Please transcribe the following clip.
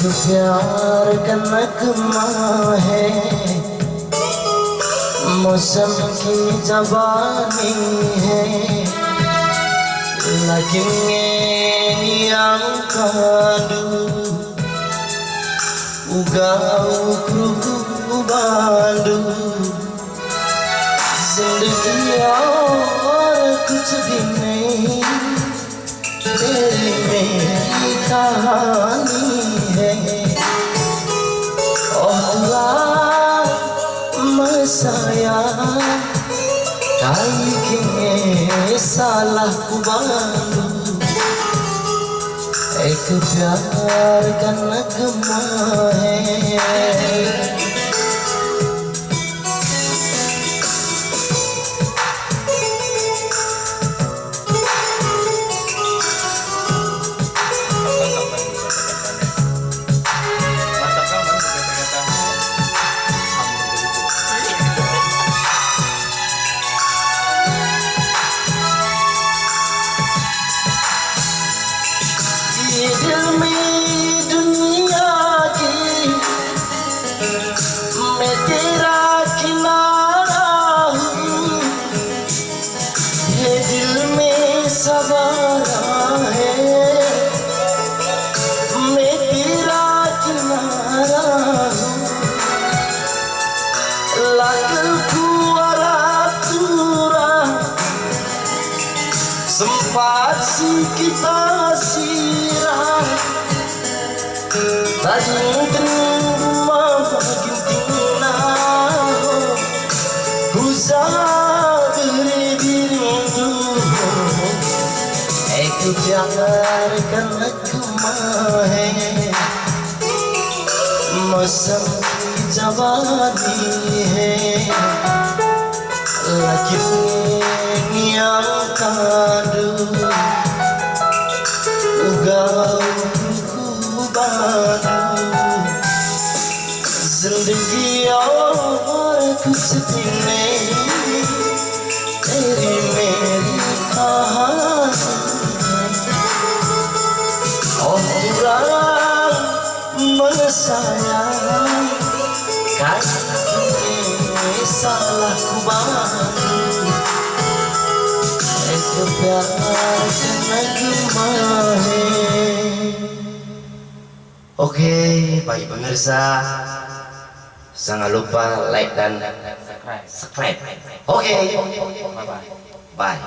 प्यार का नगमा है, मौसम की जबानी है, laging yang kadu ugau kru bandu जिंदगी और कुछ भी नहीं तेरी मेरी कहानी है और मसाया काई के साला कुबालू एक प्यार का नगमा है। दिल में दुनिया की मैं तेरा किनारा हूँ, ये दिल में सवारा है मैं तेरा किनारा हूँ, लागल kuara tura sempat si kita Tading terima gintina Kusa beri dirimu Ek प्यार का नगमा है मौसम की जवानी है लेकिन yang kadu ugau जिंदगी और कुछ भी नहीं तेरी मेरी कहानी और पूरा मन साया काहे साला कुबालू एक प्यार का नगमा है। Oke, bagi pemirsa jangan lupa like dan subscribe. Oke, bye.